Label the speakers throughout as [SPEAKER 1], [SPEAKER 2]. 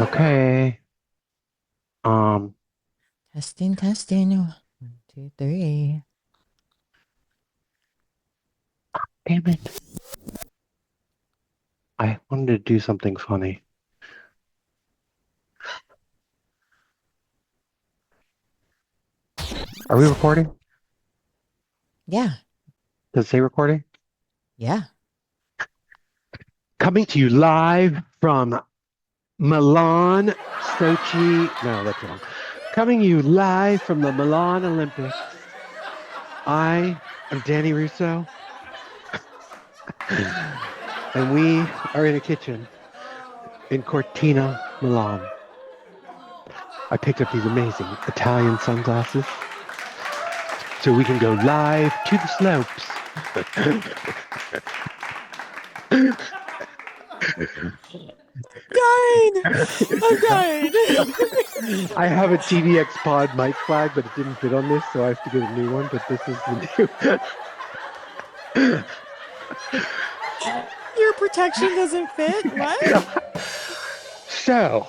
[SPEAKER 1] Okay.
[SPEAKER 2] Testing, testing. 1, 2, 3.
[SPEAKER 1] Damn it. I wanted to do something funny. Are we recording?
[SPEAKER 2] Yeah,
[SPEAKER 1] Does it say recording?
[SPEAKER 2] yeah.
[SPEAKER 1] Coming to you live from Milan, Sochi. No, that's wrong. Coming to you live from the Milan Olympics. I am Danny Russo, and we are in a kitchen in Cortina, Milan. I picked up these amazing Italian sunglasses so we can go live to the slopes.
[SPEAKER 2] Dying. I'm dying.
[SPEAKER 1] I have a TDX pod mic flag, but it didn't fit on this, so I have to get a new one. But this is the new.
[SPEAKER 2] Your protection doesn't fit? What?
[SPEAKER 1] So,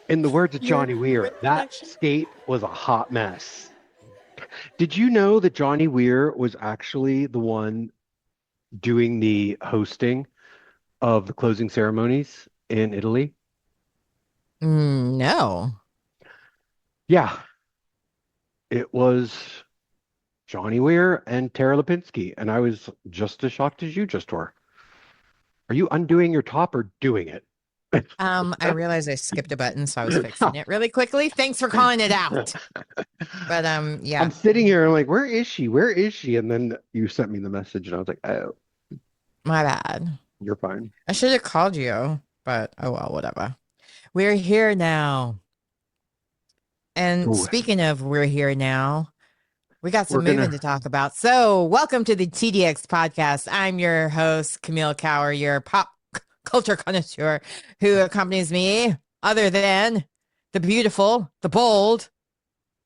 [SPEAKER 1] in the words of
[SPEAKER 2] Your
[SPEAKER 1] Johnny Weir,
[SPEAKER 2] wrist
[SPEAKER 1] that
[SPEAKER 2] protection?
[SPEAKER 1] skate was a hot mess. Did you know that Johnny Weir was actually the one doing the hosting of the closing ceremonies in Italy?
[SPEAKER 2] No.
[SPEAKER 1] Yeah, it was Johnny Weir and Tara Lipinski, and I was just as shocked as you just were. Are you undoing your top or doing it?
[SPEAKER 2] I realized I skipped a button, so I was fixing it really quickly. Thanks for calling it out. But yeah,
[SPEAKER 1] I'm sitting here, I'm like, where is she? Where is she? And then you sent me the message, and I was like, oh,
[SPEAKER 2] my bad.
[SPEAKER 1] you're fine.
[SPEAKER 2] I should have called you, but oh well, whatever. We're here now. And
[SPEAKER 1] Ooh,
[SPEAKER 2] speaking of we're here now, we got
[SPEAKER 1] we're
[SPEAKER 2] some moving
[SPEAKER 1] gonna
[SPEAKER 2] to talk about. So, welcome to the TDX Podcast. I'm your host, Camille Kauer, your pop culture connoisseur who accompanies me, other than the beautiful, the bold,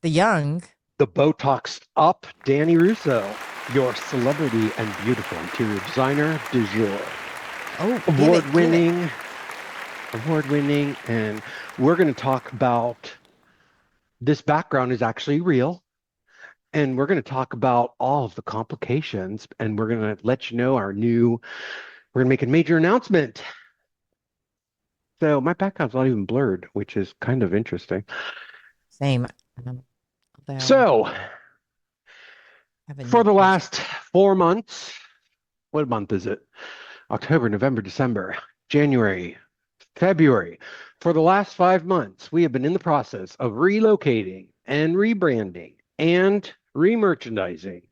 [SPEAKER 2] the young.
[SPEAKER 1] the Botox up Danny Russo, your celebrity and beautiful interior designer du jour.
[SPEAKER 2] Oh, give
[SPEAKER 1] Award
[SPEAKER 2] it, give it.
[SPEAKER 1] winning, award winning, and we're going to talk about this background is actually real. And we're going to talk about all of the complications, and we're going to let you know we're going to make a major announcement. So my background's not even blurred, which is kind of interesting.
[SPEAKER 2] Same. Um, although,
[SPEAKER 1] So
[SPEAKER 2] I have a
[SPEAKER 1] for
[SPEAKER 2] new
[SPEAKER 1] the
[SPEAKER 2] person.
[SPEAKER 1] last 4 months, what month is it? October, November, December, January, February. For the last 5 months, we have been in the process of relocating and rebranding and remerchandising.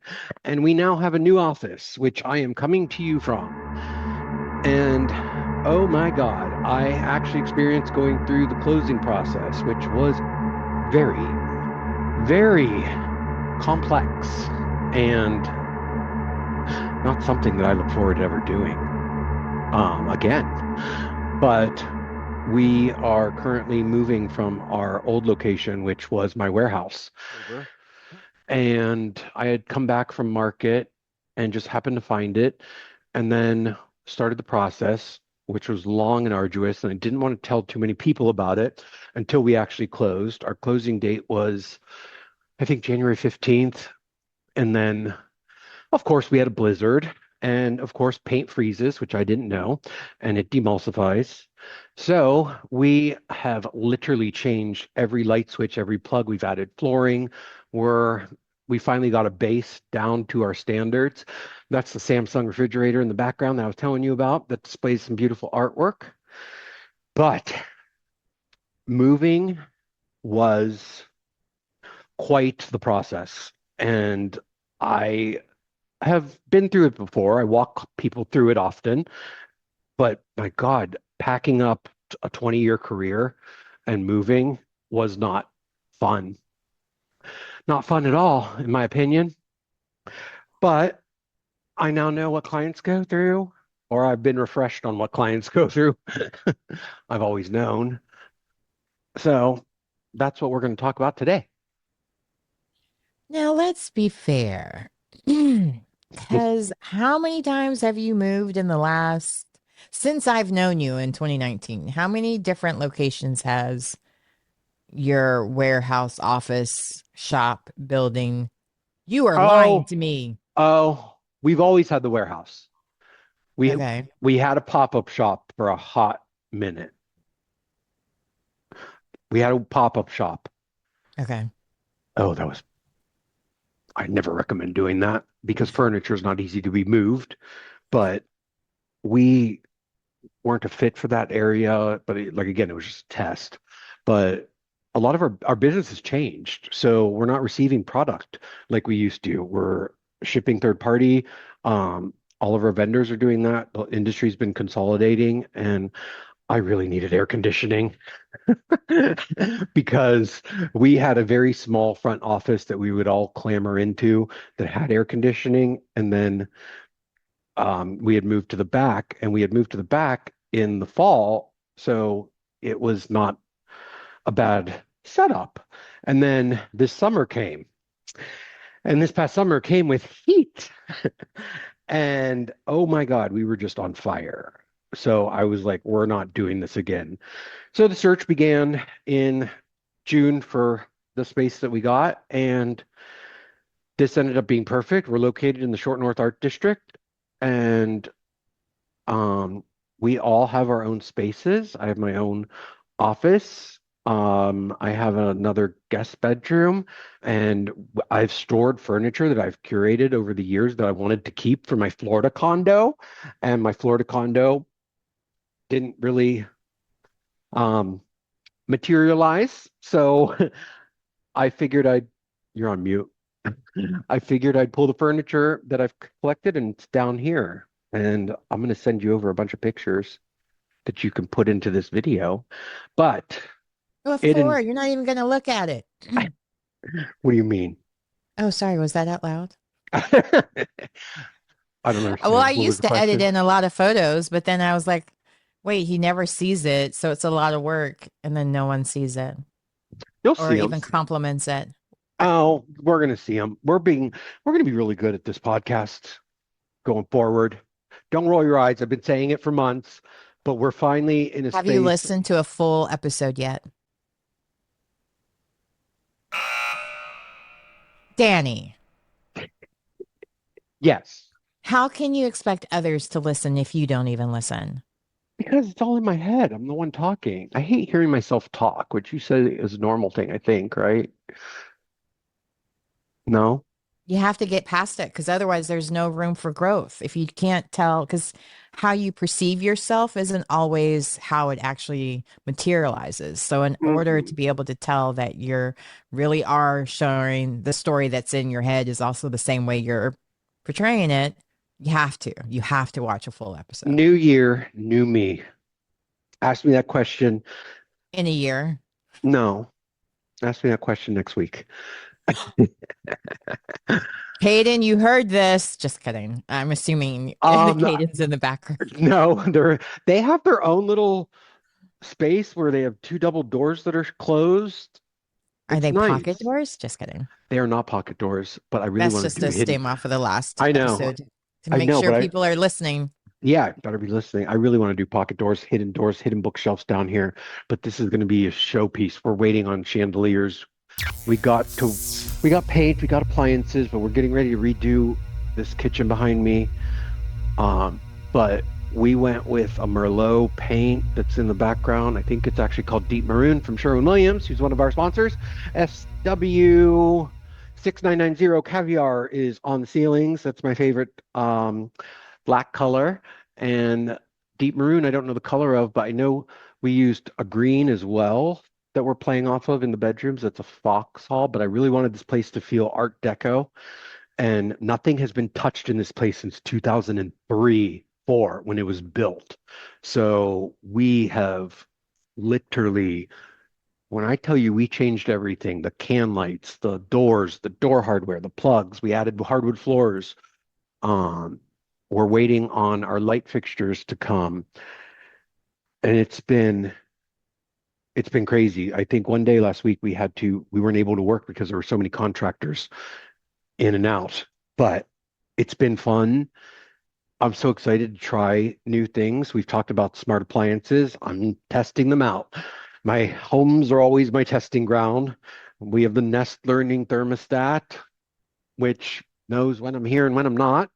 [SPEAKER 1] And we now have a new office, which I am coming to you from. And oh my God, I actually experienced going through the closing process, which was very, very complex and not something that I look forward to ever doing again. But we are currently moving from our old location, which was my warehouse. And I had come back from market and just happened to find it and then started the process, which was long and arduous. And I didn't want to tell too many people about it until we actually closed. Our closing date was, I think, January 15th. And then, of course, we had a blizzard. And of course, paint freezes, which I didn't know, and it demulsifies. So we have literally changed every light switch, every plug. We've added flooring. We finally got a base down to our standards. That's the Samsung refrigerator in the background that I was telling you about that displays some beautiful artwork. But moving was quite the process. And I have been through it before. I walk people through it often. But my God, packing up a 20-year career and moving was not fun. Not fun at all, in my opinion. But I now know what clients go through, or I've been refreshed on what clients go through. I've always known. So that's what we're going to talk about today.
[SPEAKER 2] Now, let's be fair. Because how many times have you moved in the last Since I've known you in 2019, how many different locations has your warehouse, office, shop, building? You are lying
[SPEAKER 1] Oh,
[SPEAKER 2] to me.
[SPEAKER 1] we've always had the warehouse. We
[SPEAKER 2] Okay.
[SPEAKER 1] we had a pop-up shop for a hot minute. We had a pop-up shop.
[SPEAKER 2] Okay.
[SPEAKER 1] Oh, I never recommend doing that because furniture is not easy to be moved, but we weren't a fit for that area. But like again, it was just a test. But a lot of our business has changed. So we're not receiving product like we used to. We're shipping third party. All of our vendors are doing that. The industry's been consolidating, and I really needed air conditioning because we had a very small front office that we would all clamor into that had air conditioning. And then we had moved to the back, and we had moved to the back in the fall. So it was not a bad setup. And then this summer came, and this past summer came with heat. And oh my God, we were just on fire. So I was like, we're not doing this again. So the search began in June for the space that we got, and this ended up being perfect. We're located in the Short North Art District, and um, we all have our own spaces. I have my own office. I have another guest bedroom, and I've stored furniture that I've curated over the years that I wanted to keep for my Florida condo, and my Florida condo didn't really um, materialize. So I figured you're on mute. I figured I'd pull the furniture that I've collected and it's down here. And I'm going to send you over a bunch of pictures that you can put into this video. But
[SPEAKER 2] What
[SPEAKER 1] it
[SPEAKER 2] for?
[SPEAKER 1] and
[SPEAKER 2] You're not even going to look at it.
[SPEAKER 1] what do you mean?
[SPEAKER 2] Oh, sorry. Was that out loud?
[SPEAKER 1] I don't
[SPEAKER 2] Well, I
[SPEAKER 1] understand. What was
[SPEAKER 2] used
[SPEAKER 1] the
[SPEAKER 2] to edit
[SPEAKER 1] question?
[SPEAKER 2] in a lot of photos, but then I was like, wait, he never sees it. So it's a lot of work. And then no one sees it
[SPEAKER 1] You'll
[SPEAKER 2] or
[SPEAKER 1] see them.
[SPEAKER 2] even compliments it.
[SPEAKER 1] Oh, we're going to see them. We're going to be really good at this podcast going forward. Don't roll your eyes. I've been saying it for months, but we're finally in a
[SPEAKER 2] Have you
[SPEAKER 1] space.
[SPEAKER 2] listened to a full episode yet? Danny,
[SPEAKER 1] Yes,
[SPEAKER 2] how can you expect others to listen if you don't even listen?
[SPEAKER 1] because it's all in my head. I'm the one talking. I hate hearing myself talk, which you said is a normal thing, I think, right? No?
[SPEAKER 2] You have to get past it because otherwise there's no room for growth. If you can't tell, because how you perceive yourself isn't always how it actually materializes. So, in order to
[SPEAKER 1] Mm-mm.
[SPEAKER 2] be able to tell that you're really are showing the story that's in your head is also the same way you're portraying it, you have to watch a full episode
[SPEAKER 1] New year, new me. Ask me that question.
[SPEAKER 2] in a year.
[SPEAKER 1] No, ask me that question next week.
[SPEAKER 2] Hayden, you heard this. Just kidding. I'm assuming
[SPEAKER 1] Um,
[SPEAKER 2] Hayden's in the background.
[SPEAKER 1] no, they have their own little space where they have two double doors that are closed.
[SPEAKER 2] Are
[SPEAKER 1] It's
[SPEAKER 2] they pocket
[SPEAKER 1] nice.
[SPEAKER 2] doors? Just kidding.
[SPEAKER 1] They are not pocket doors, but I really
[SPEAKER 2] That's
[SPEAKER 1] want
[SPEAKER 2] just
[SPEAKER 1] to do
[SPEAKER 2] a
[SPEAKER 1] hidden.
[SPEAKER 2] stem off of the last
[SPEAKER 1] I know,
[SPEAKER 2] episode to
[SPEAKER 1] I
[SPEAKER 2] make
[SPEAKER 1] know,
[SPEAKER 2] sure
[SPEAKER 1] but
[SPEAKER 2] people are listening.
[SPEAKER 1] yeah, better be listening. I really want to do pocket doors, hidden bookshelves down here, but this is going to be a showpiece. We're waiting on chandeliers. We got to, we got paint, we got appliances, but we're getting ready to redo this kitchen behind me. Um, but we went with a Merlot paint that's in the background. I think it's actually called Deep Maroon from Sherwin-Williams, who's one of our sponsors. SW 6990 Caviar is on the ceilings. That's my favorite black color. And Deep Maroon, I don't know the color of, but I know we used a green as well that we're playing off of in the bedrooms. That's a Foxhall, but I really wanted this place to feel Art Deco, and nothing has been touched in this place since 2003, 4 when it was built. So we have literally, when I tell you we changed everything, the can lights, the doors, the door hardware, the plugs, we added hardwood floors. Um, we're waiting on our light fixtures to come, and it's been crazy. I think one day last week we weren't able to work because there were so many contractors in and out, but it's been fun. I'm so excited to try new things. We've talked about smart appliances. I'm testing them out. My homes are always my testing ground. We have the Nest Learning thermostat, which knows when I'm here and when I'm not.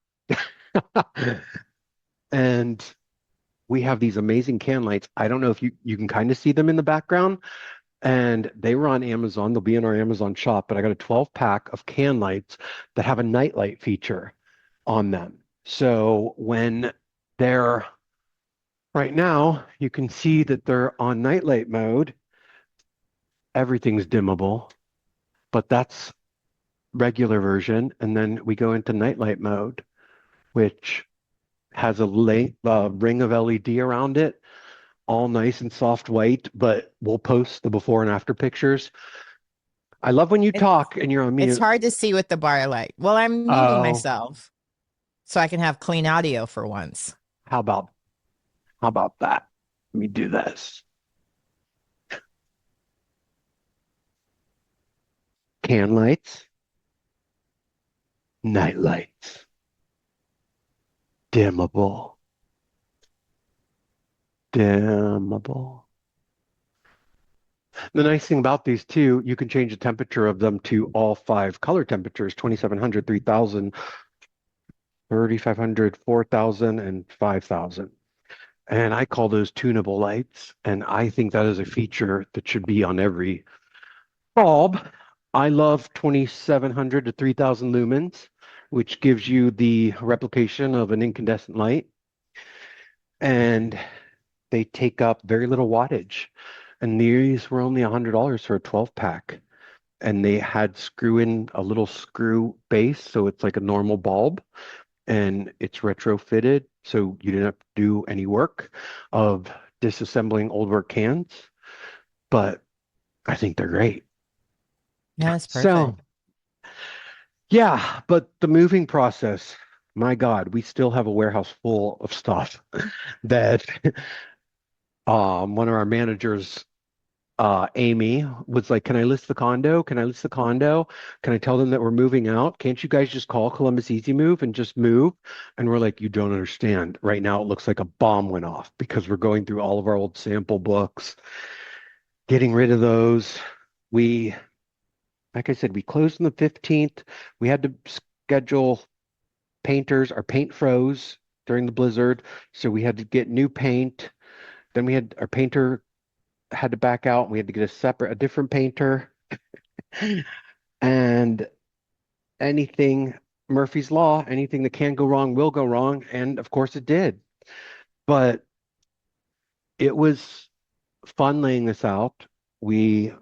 [SPEAKER 1] And we have these amazing can lights. I don't know if you can kind of see them in the background. And they were on Amazon. They'll be in our Amazon shop, but I got a 12 pack of can lights that have a nightlight feature on them. So when they're right now, you can see that they're on nightlight mode. Everything's dimmable, but that's regular version. And then we go into nightlight mode, which has a ring of LED around it, all nice and soft white, but we'll post the before and after pictures. I love when you
[SPEAKER 2] It,
[SPEAKER 1] talk and you're on
[SPEAKER 2] it's
[SPEAKER 1] mute.
[SPEAKER 2] hard to see with the bar light. Well, I'm muting
[SPEAKER 1] Oh,
[SPEAKER 2] myself so I can have clean audio for once.
[SPEAKER 1] how about how about that? Let me do this. Can lights, night lights, dimmable, dimmable. The nice thing about these too, you can change the temperature of them to all five color temperatures, 2700, 3000, 3500, 4000, and 5000. And I call those tunable lights. And I think that is a feature that should be on every bulb. I love 2700 to 3000 lumens, which gives you the replication of an incandescent light. And they take up very little wattage. And these were only $100 for a 12 pack. And they had screw in a little screw base, so it's like a normal bulb. And it's retrofitted, so you didn't have to do any work of disassembling old work cans. But I think they're great.
[SPEAKER 2] Yeah, that's
[SPEAKER 1] So,
[SPEAKER 2] perfect.
[SPEAKER 1] yeah, but the moving process, my God, we still have a warehouse full of stuff that one of our managers, Amy, was like, "Can I list the condo? Can I list the condo? Can I tell them that we're moving out? Can't you guys just call Columbus Easy Move and just move?" And we're like, "You don't understand. Right now, it looks like a bomb went off because we're going through all of our old sample books, getting rid of those. We, like I said, we closed on the 15th. We had to schedule painters. Our paint froze during the blizzard, so we had to get new paint. Then we had our painter had to back out. We had to get a different painter. And anything, Murphy's Law, anything that can go wrong will go wrong. And of course it did. But it was fun laying this out. We,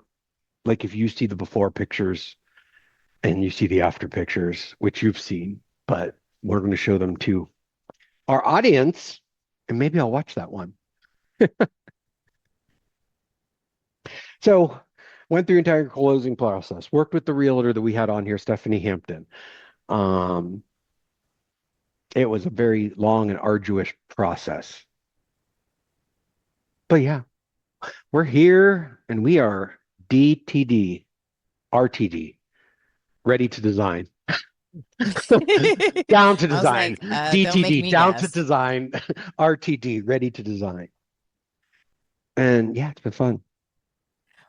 [SPEAKER 1] like, if you see the before pictures and you see the after pictures, which you've seen, but we're going to show them to our audience, and maybe I'll watch that one. So, went through entire closing process, worked with the realtor that we had on here, Stephanie Hampton. Um, it was a very long and arduous process. But yeah, we're here and we are DTD, RTD, ready to design. Down to
[SPEAKER 2] I was
[SPEAKER 1] design.
[SPEAKER 2] like, don't make
[SPEAKER 1] DTD,
[SPEAKER 2] me
[SPEAKER 1] down to
[SPEAKER 2] guess.
[SPEAKER 1] design. RTD, ready to design. And yeah, it's been fun.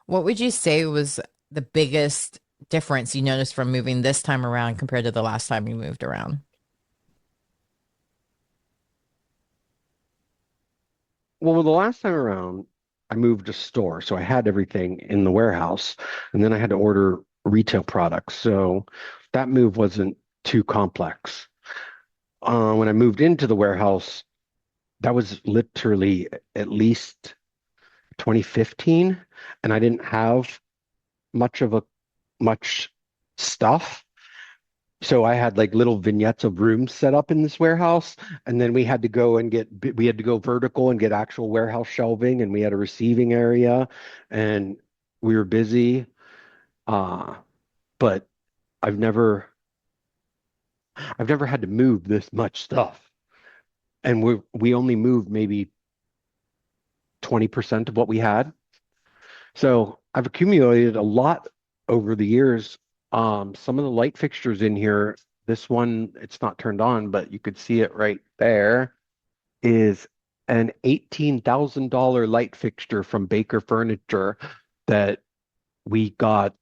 [SPEAKER 2] What would you say was the biggest difference you noticed from moving this time around compared to the last time you moved around?
[SPEAKER 1] Well, the last time around, I moved a store, so I had everything in the warehouse, and then I had to order retail products. So that move wasn't too complex. When I moved into the warehouse, that was literally at least 2015, and I didn't have much stuff. So I had like little vignettes of rooms set up in this warehouse, and then we had to go vertical and get actual warehouse shelving, and we had a receiving area, and we were busy. Uh, but I've never I've never had to move this much stuff, and we only moved maybe 20% of what we had. So I've accumulated a lot over the years. Some of the light fixtures in here this one, it's not turned on, but you could see it right there, is an $18,000 light fixture from Baker Furniture that we got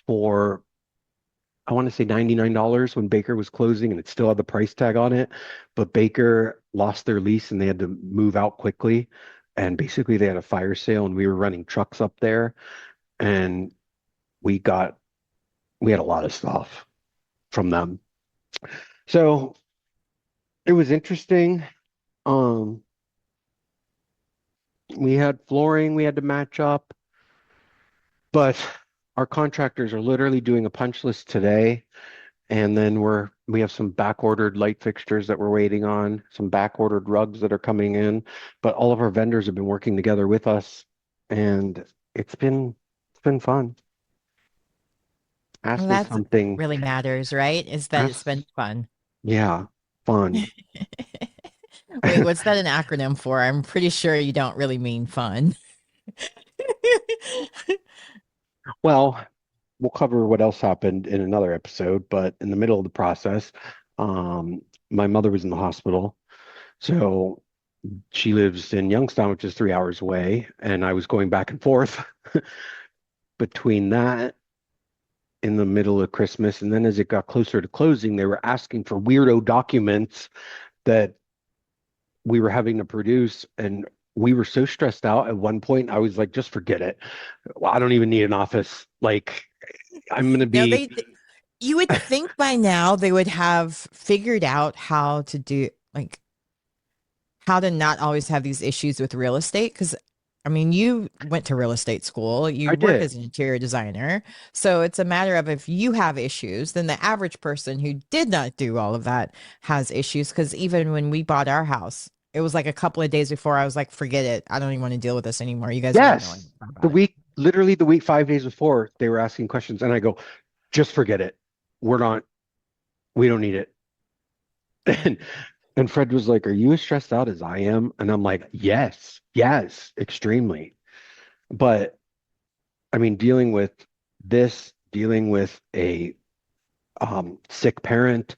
[SPEAKER 1] for, I want to say $99 when Baker was closing, and it still had the price tag on it. But Baker lost their lease and they had to move out quickly. And basically, they had a fire sale, and we were running trucks up there, and we got we had a lot of stuff from them. So it was interesting. Um, we had flooring we had to match up, but our contractors are literally doing a punch list today. And then we have some back ordered light fixtures that we're waiting on, some back ordered rugs that are coming in. But all of our vendors have been working together with us, and it's been fun.
[SPEAKER 2] Well,
[SPEAKER 1] Ask me
[SPEAKER 2] that's
[SPEAKER 1] something.
[SPEAKER 2] really matters, right? Is that it's
[SPEAKER 1] Ask,
[SPEAKER 2] been fun.
[SPEAKER 1] yeah, fun.
[SPEAKER 2] Wait, what's that an acronym for? I'm pretty sure you don't really mean fun.
[SPEAKER 1] Well, we'll cover what else happened in another episode, but in the middle of the process, my mother was in the hospital. So she lives in Youngstown, which is 3 hours away, and I was going back and forth between that in the middle of Christmas. And then as it got closer to closing, they were asking for weirdo documents that we were having to produce. And we were so stressed out at one point, I was like, just forget it. Well, I don't even need an office. Like, I'm going to
[SPEAKER 2] No,
[SPEAKER 1] be,
[SPEAKER 2] you would think by now they would have figured out how to do like how to not always have these issues with real estate. Because, I mean, you went to real estate school,
[SPEAKER 1] I
[SPEAKER 2] you work
[SPEAKER 1] did.
[SPEAKER 2] as an interior designer. So it's a matter of if you have issues, then the average person who did not do all of that has issues. Because even when we bought our house, it was like a couple of days before I was like, forget it. I don't even want to deal with this anymore. You guys don't even know
[SPEAKER 1] Yes.
[SPEAKER 2] anything
[SPEAKER 1] The
[SPEAKER 2] about it.
[SPEAKER 1] week, literally the week, 5 days before, they were asking questions. And I go, just forget it. We're not, we don't need it. And and Fred was like, "Are you as stressed out as I am?" And I'm like, "Yes, yes, extremely." But I mean, dealing with a sick parent,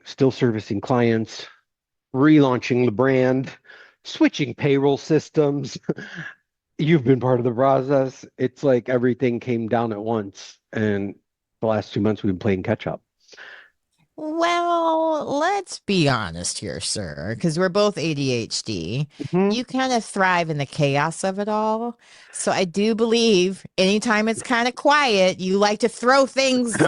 [SPEAKER 1] still servicing clients, relaunching the brand, switching payroll systems. You've been part of the process. It's like everything came down at once, and the last 2 months we've been playing catch up.
[SPEAKER 2] Well, let's be honest here, sir, because we're both ADHD.
[SPEAKER 1] Hmm.
[SPEAKER 2] You kind of thrive in the chaos of it all. So I do believe anytime it's kind of quiet, you like to throw things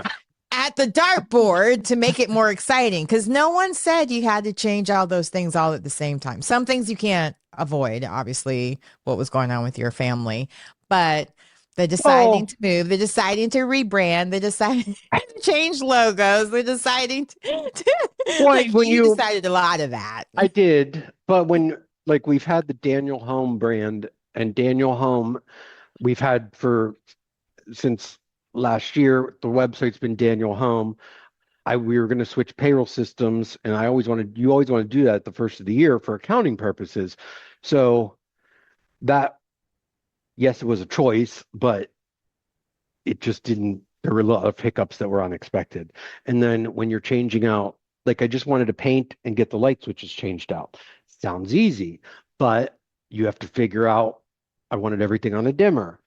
[SPEAKER 2] at the dartboard to make it more exciting. Because no one said you had to change all those things all at the same time. Some things you can't avoid, obviously, what was going on with your family, but they're deciding
[SPEAKER 1] Well,
[SPEAKER 2] to move, they're deciding to rebrand, they're deciding to change logos, they're deciding
[SPEAKER 1] well,
[SPEAKER 2] like
[SPEAKER 1] when
[SPEAKER 2] you
[SPEAKER 1] you
[SPEAKER 2] decided a lot of that.
[SPEAKER 1] I did, but when like we've had the Daniel Home brand and Daniel Home we've had for since last year, the website's been Daniel Home. We were going to switch payroll systems, and you always want to do that at the first of the year for accounting purposes. So that, yes, it was a choice, but it just didn't, there were a lot of hiccups that were unexpected. And then when you're changing out, like I just wanted to paint and get the light switches changed out. Sounds easy, but you have to figure out, I wanted everything on a dimmer.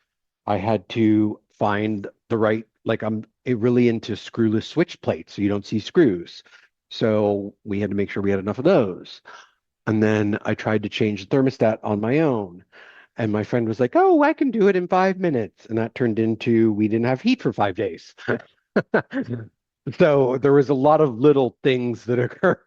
[SPEAKER 1] I had to find the right, like really into screwless switch plates so you don't see screws. So we had to make sure we had enough of those. And then I tried to change the thermostat on my own. And my friend was like, "Oh, I can do it in 5 minutes." And that turned into we didn't have heat for 5 days. So there was a lot of little things that occur.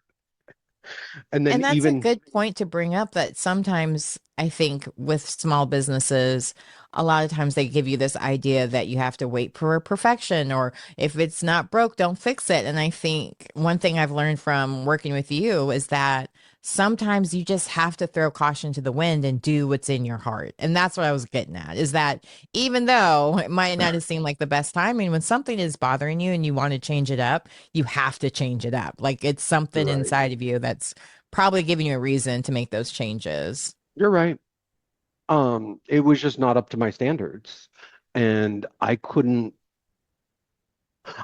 [SPEAKER 1] And then
[SPEAKER 2] And that's a
[SPEAKER 1] even,
[SPEAKER 2] good point to bring up that sometimes I think with small businesses, a lot of times they give you this idea that you have to wait for perfection, or if it's not broke, don't fix it. And I think one thing I've learned from working with you is that sometimes you just have to throw caution to the wind and do what's in your heart. And that's what I was getting at, is that even though it might not have seemed like the best timing, when something is bothering you and you want to change it up, you have to change it up. Like it's
[SPEAKER 1] you're
[SPEAKER 2] something
[SPEAKER 1] right.
[SPEAKER 2] inside of you that's probably giving you a reason to make those changes.
[SPEAKER 1] You're right. It was just not up to my standards. And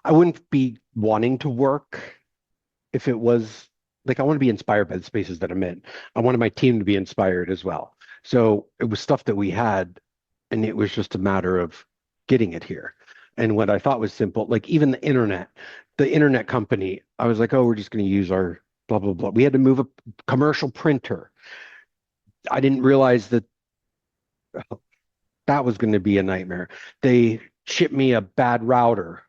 [SPEAKER 1] I wouldn't be wanting to work if it was like I want to be inspired by the spaces that I'm in. I wanted my team to be inspired as well. So it was stuff that we had, and it was just a matter of getting it here. And what I thought was simple, like even the internet company, I was like, oh, we're just going to use our blah, blah, blah. We had to move a commercial printer. I didn't realize that that was going to be a nightmare. They shipped me a bad router.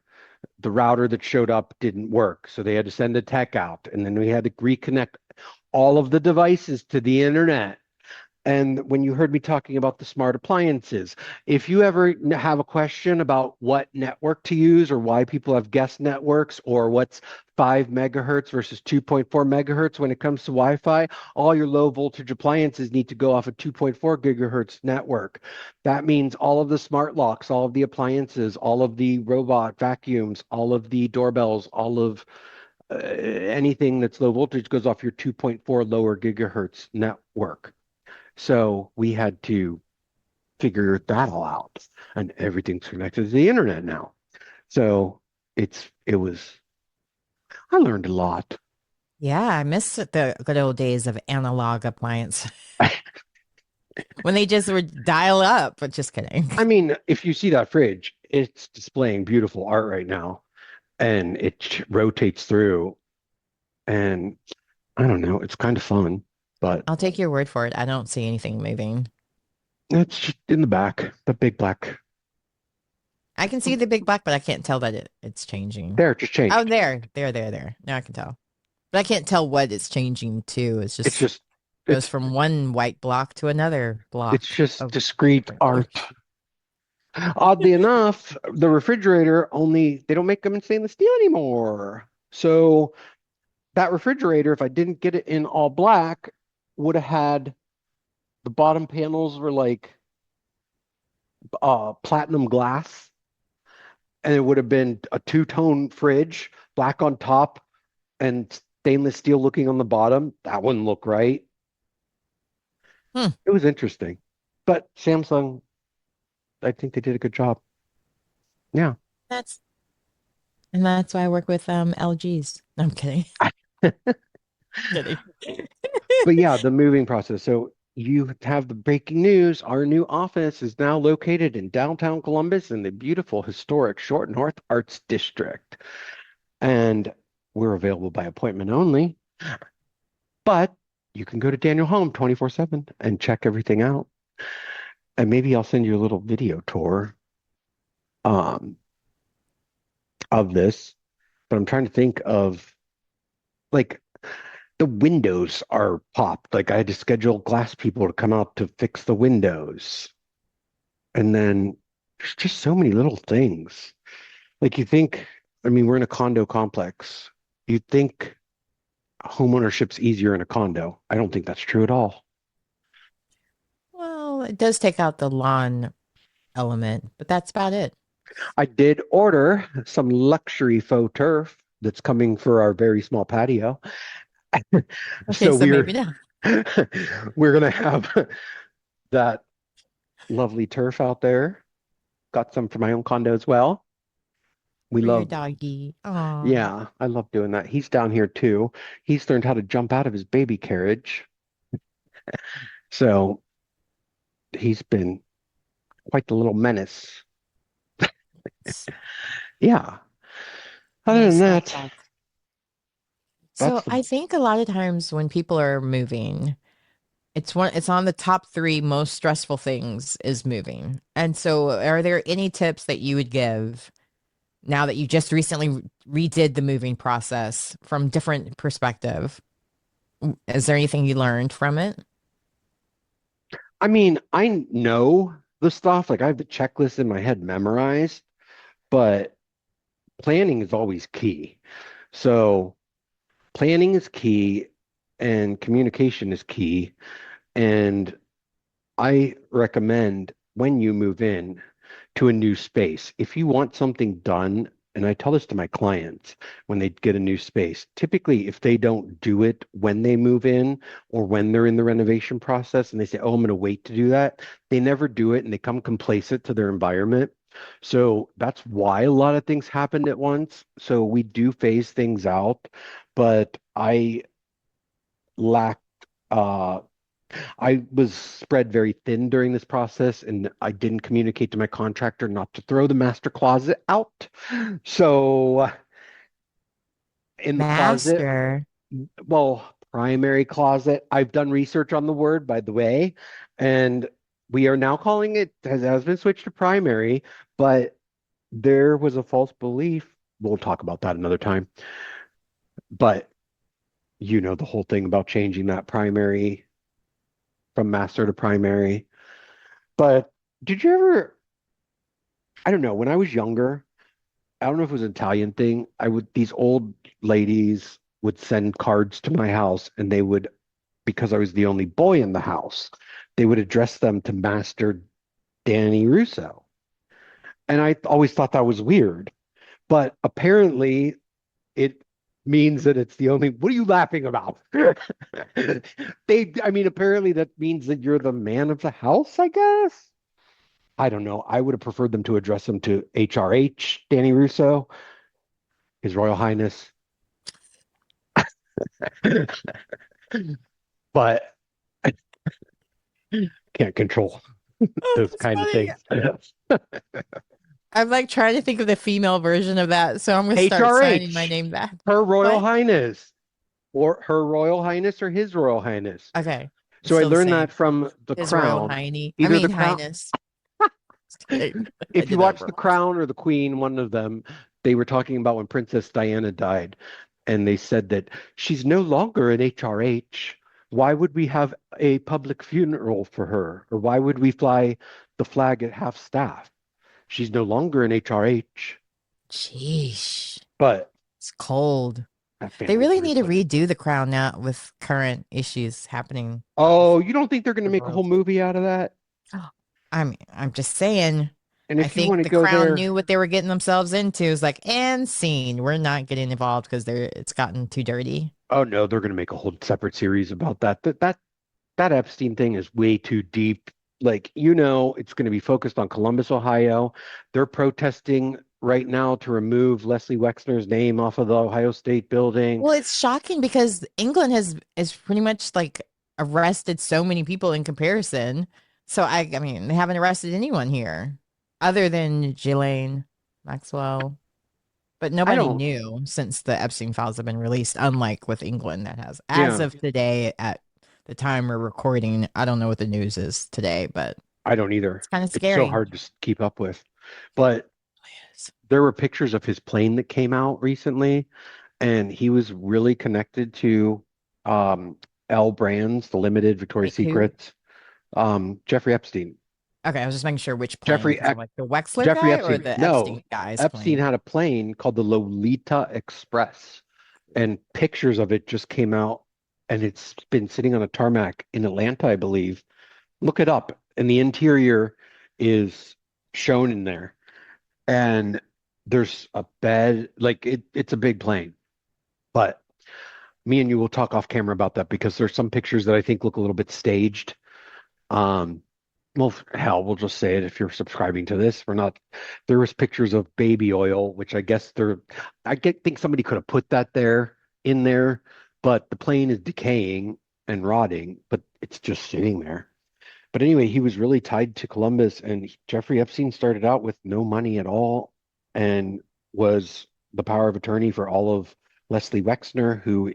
[SPEAKER 1] The router that showed up didn't work, so they had to send a tech out, and then we had to reconnect all of the devices to the internet. And when you heard me talking about the smart appliances, if you ever have a question about what network to use or why people have guest networks or what's 5 megahertz versus 2.4 megahertz when it comes to Wi-Fi, all your low voltage appliances need to go off a 2.4 gigahertz network. That means all of the smart locks, all of the appliances, all of the robot vacuums, all of the doorbells, all of anything that's low voltage goes off your 2.4 lower gigahertz network. So we had to figure that all out, and everything's connected to the internet now. So it was I learned a lot.
[SPEAKER 2] Yeah, I miss the good old days of analog appliance when they just would dial up, but just kidding.
[SPEAKER 1] I mean, if you see that fridge, it's displaying beautiful art right now, and it rotates through, and I don't know, it's kind of fun, but
[SPEAKER 2] I'll take your word for it. I don't see anything moving.
[SPEAKER 1] it's just in the back, the big black.
[SPEAKER 2] I can see the big black, but I can't tell that it's changing.
[SPEAKER 1] There, it just
[SPEAKER 2] Oh,
[SPEAKER 1] changed.
[SPEAKER 2] there. Now I can tell. But I can't tell what it's changing to. It's
[SPEAKER 1] It's
[SPEAKER 2] just
[SPEAKER 1] just
[SPEAKER 2] goes
[SPEAKER 1] it's
[SPEAKER 2] from one white block to another
[SPEAKER 1] it's
[SPEAKER 2] block
[SPEAKER 1] just
[SPEAKER 2] of
[SPEAKER 1] discrete
[SPEAKER 2] different colors.
[SPEAKER 1] art. Oddly enough, the refrigerator only, they don't make them in stainless steel anymore. So that refrigerator, if I didn't get it in all black, would have had the bottom panels were like platinum glass, and it would have been a two-tone fridge, black on top and stainless steel looking on the bottom. That wouldn't look right.
[SPEAKER 2] Hmm.
[SPEAKER 1] It was interesting. But Samsung, I think they did a good job. Yeah.
[SPEAKER 2] That's that's why I work with LGs. No, I'm kidding. Kidding.
[SPEAKER 1] But yeah, the moving process. So you have the breaking news. Our new office is now located in downtown Columbus in the beautiful historic Short North Arts District. And we're available by appointment only, but you can go to Daniel Home 24/7 and check everything out. And maybe I'll send you a little video tour um, of this. But I'm trying to think of like the windows are popped. Like I had to schedule glass people to come out to fix the windows. And then there's just so many little things. Like you think, I mean, we're in a condo complex. You'd think homeownership's easier in a condo. I don't think that's true at all.
[SPEAKER 2] Well, it does take out the lawn element, but that's about it.
[SPEAKER 1] I did order some luxury faux turf that's coming for our very small patio.
[SPEAKER 2] Okay,
[SPEAKER 1] So
[SPEAKER 2] so maybe now
[SPEAKER 1] we're gonna have that lovely turf out there. Got some for my own condo as well. We
[SPEAKER 2] for your
[SPEAKER 1] love,
[SPEAKER 2] doggy. Oh,
[SPEAKER 1] yeah, I love doing that. He's down here too. He's learned how to jump out of his baby carriage. So he's been quite the little menace. Yeah. Other than
[SPEAKER 2] yes, love
[SPEAKER 1] that,
[SPEAKER 2] dogs.
[SPEAKER 1] that's
[SPEAKER 2] So
[SPEAKER 1] the
[SPEAKER 2] I think a lot of times when people are moving, it's on the top three most stressful things is moving. And so are there any tips that you would give now that you just recently redid the moving process from different perspective? Is there anything you learned from it?
[SPEAKER 1] I mean, I know the stuff, like I have the checklist in my head memorized, but planning is always key. So planning is key and communication is key. And I recommend when you move in to a new space, if you want something done, and I tell this to my clients when they get a new space, typically if they don't do it when they move in or when they're in the renovation process and they say, oh, I'm going to wait to do that, they never do it and they come complacent to their environment. So that's why a lot of things happened at once. So we do phase things out, but lacked, uh, I was spread very thin during this process, and I didn't communicate to my contractor not to throw the master closet out. So in the closet,
[SPEAKER 2] Master.
[SPEAKER 1] well, primary closet, I've done research on the word, by the way, and we are now calling it, has been switched to primary, but there was a false belief. We'll talk about that another time. But you know the whole thing about changing that primary from master to primary. But did you ever, I don't know, when I was younger, I don't know if it was an Italian thing, these old ladies would send cards to my house and they would, because I was the only boy in the house, they would address them to Master Danny Russo. And I always thought that was weird. But apparently it means that it's the only, what are you laughing about? I mean, apparently that means that you're the man of the house, I guess. I don't know. I would have preferred them to address him to HRH, Danny Russo, His Royal Highness. But I can't control
[SPEAKER 2] Oh,
[SPEAKER 1] those
[SPEAKER 2] that's
[SPEAKER 1] kind of
[SPEAKER 2] funny.
[SPEAKER 1] things.
[SPEAKER 2] I'm like trying to think of the female version of that, so I'm gonna start signing my
[SPEAKER 1] HRH,
[SPEAKER 2] name back.
[SPEAKER 1] Her Royal
[SPEAKER 2] What?
[SPEAKER 1] Highness, or Her Royal Highness or His Royal Highness.
[SPEAKER 2] Okay, it's
[SPEAKER 1] So I
[SPEAKER 2] still the
[SPEAKER 1] learned
[SPEAKER 2] same.
[SPEAKER 1] that from The
[SPEAKER 2] His Royal
[SPEAKER 1] Crown.
[SPEAKER 2] Hiney. I
[SPEAKER 1] Either The
[SPEAKER 2] mean
[SPEAKER 1] Crown,
[SPEAKER 2] Highness. Just kidding. I
[SPEAKER 1] if you
[SPEAKER 2] did that
[SPEAKER 1] watch
[SPEAKER 2] for
[SPEAKER 1] The Crown or The Queen, one of them, they were talking about when Princess Diana died, and they said that she's no longer an HRH. Why would we have a public funeral for her? Or why would we fly the flag at half staff? She's no longer an HRH.
[SPEAKER 2] Sheesh.
[SPEAKER 1] But
[SPEAKER 2] It's cold.
[SPEAKER 1] that
[SPEAKER 2] They
[SPEAKER 1] family's
[SPEAKER 2] really need to
[SPEAKER 1] ruthless.
[SPEAKER 2] redo the crown now with current issues happening with
[SPEAKER 1] Oh, you don't think they're going to
[SPEAKER 2] the
[SPEAKER 1] make a whole
[SPEAKER 2] royalty.
[SPEAKER 1] movie out of that?
[SPEAKER 2] I'm just saying.
[SPEAKER 1] And
[SPEAKER 2] I
[SPEAKER 1] if you
[SPEAKER 2] think
[SPEAKER 1] want to
[SPEAKER 2] the
[SPEAKER 1] go
[SPEAKER 2] crown
[SPEAKER 1] there,
[SPEAKER 2] knew what they were getting themselves into. It's like, and scene. We're not getting involved because it's gotten too dirty.
[SPEAKER 1] oh no, they're going to make a whole separate series about that. That Epstein thing is way too deep. Like, it's going to be focused on Columbus, Ohio. They're protesting right now to remove Leslie Wexner's name off of the Ohio State building.
[SPEAKER 2] Well, it's shocking because England has pretty much like arrested so many people in comparison. So I mean, they haven't arrested anyone here other than Ghislaine Maxwell, but
[SPEAKER 1] I
[SPEAKER 2] nobody
[SPEAKER 1] don't,
[SPEAKER 2] knew since the Epstein files have been released, unlike with England that has. As
[SPEAKER 1] yeah,
[SPEAKER 2] of today, at the time we're recording, I don't know what the news is today, but
[SPEAKER 1] I don't either.
[SPEAKER 2] it's kind of
[SPEAKER 1] It's so
[SPEAKER 2] scary.
[SPEAKER 1] hard to keep up with. But
[SPEAKER 2] Yes.
[SPEAKER 1] there were pictures of his plane that came out recently, and he was really connected to um, L Brands, the limited Victoria's
[SPEAKER 2] Wait, who?
[SPEAKER 1] Secrets, Jeffrey Epstein.
[SPEAKER 2] Okay, I was just making sure which plane
[SPEAKER 1] Jeffrey
[SPEAKER 2] because I'm like the Wexler
[SPEAKER 1] Jeffrey
[SPEAKER 2] guy or
[SPEAKER 1] Epstein.
[SPEAKER 2] the
[SPEAKER 1] No,
[SPEAKER 2] Epstein guy's
[SPEAKER 1] Epstein
[SPEAKER 2] plane.
[SPEAKER 1] had a plane called the Lolita Express, and pictures of it just came out, and it's been sitting on a tarmac in Atlanta, I believe. Look it up, and the interior is shown in there, and there's a bed, like it's a big plane, but me and you will talk off camera about that because there's some pictures that I think look a little bit staged. Um, well, hell, we'll just say it if you're subscribing to this. We're not. There was pictures of baby oil, which I guess think somebody could have put that in there, but the plane is decaying and rotting, but it's just sitting there. But anyway, he was really tied to Columbus, and Jeffrey Epstein started out with no money at all, and was the power of attorney for all of Leslie Wexner, who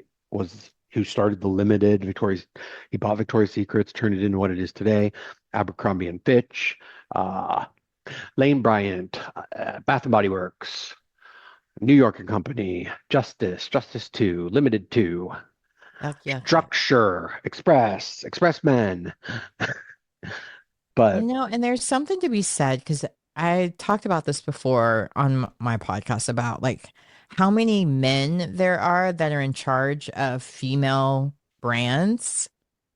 [SPEAKER 1] started the limited Victoria's. He bought Victoria's Secrets, turned it into what it is today. Abercrombie and Fitch, uh, Lane Bryant, Bath and Body Works, New York and Company, Justice Two, Limited Two,
[SPEAKER 2] Yuck, yuck, yuck.
[SPEAKER 1] Structure, Expressmen. But
[SPEAKER 2] And there's something to be said because I talked about this before on my podcast about like how many men there are that are in charge of female brands,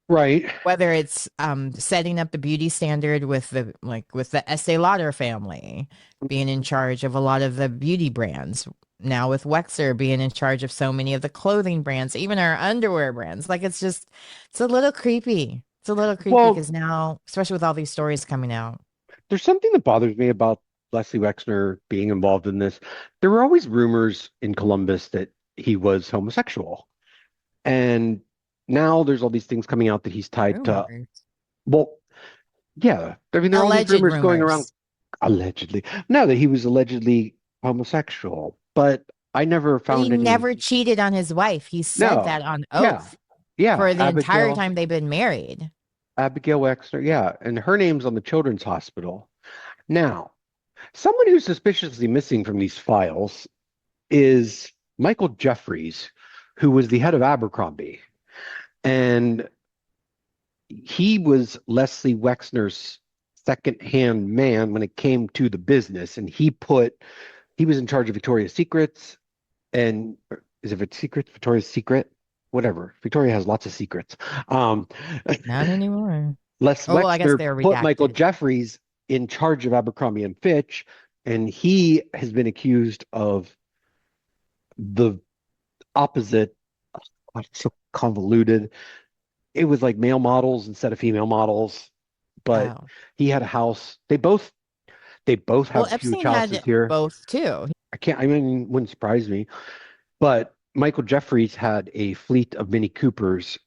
[SPEAKER 1] right,
[SPEAKER 2] whether it's setting up the beauty standard with the Estee Lauder family being in charge of a lot of the beauty brands. Now with Wexer being in charge of so many of the clothing brands, even our underwear brands. Like it's a little creepy. It's a little creepy
[SPEAKER 1] well,
[SPEAKER 2] because now, especially with all these stories coming out.
[SPEAKER 1] there's something that bothers me about Leslie Wexner being involved in this, there were always rumors in Columbus that he was homosexual. And now there's all these things coming out that he's tied to,
[SPEAKER 2] Rumors.
[SPEAKER 1] well, yeah. I mean, there are all these
[SPEAKER 2] Alleged
[SPEAKER 1] rumors going around
[SPEAKER 2] rumors.
[SPEAKER 1] allegedly. No, that he was allegedly homosexual, but I never
[SPEAKER 2] But he
[SPEAKER 1] found any.
[SPEAKER 2] never cheated on his wife. He said
[SPEAKER 1] No.
[SPEAKER 2] that on
[SPEAKER 1] Yeah.
[SPEAKER 2] oath
[SPEAKER 1] Yeah.
[SPEAKER 2] for the entire
[SPEAKER 1] Abigail,
[SPEAKER 2] time they've been married.
[SPEAKER 1] Abigail Wexner. Yeah. And her name's on the Children's Hospital. Now, someone who's suspiciously missing from these files is Michael Jeffries, who was the head of Abercrombie. And he was Leslie Wexner's second-hand man when it came to the business. And he was in charge of Victoria's Secrets. And is it Secrets? Victoria's Secret? Whatever. Victoria has lots of secrets. Um,
[SPEAKER 2] Not anymore.
[SPEAKER 1] Les
[SPEAKER 2] Oh, well, I guess
[SPEAKER 1] Wexner
[SPEAKER 2] they're
[SPEAKER 1] put Michael
[SPEAKER 2] redacted.
[SPEAKER 1] Jeffries in charge of Abercrombie and Fitch, and he has been accused of the opposite. Oh, it's so convoluted. It was like male models instead of female models, but
[SPEAKER 2] Oh.
[SPEAKER 1] he had a house. They both
[SPEAKER 2] Well,
[SPEAKER 1] have huge
[SPEAKER 2] Epstein
[SPEAKER 1] houses
[SPEAKER 2] had
[SPEAKER 1] here.
[SPEAKER 2] both too.
[SPEAKER 1] I mean, it wouldn't surprise me, but Michael Jeffries had a fleet of Mini Coopers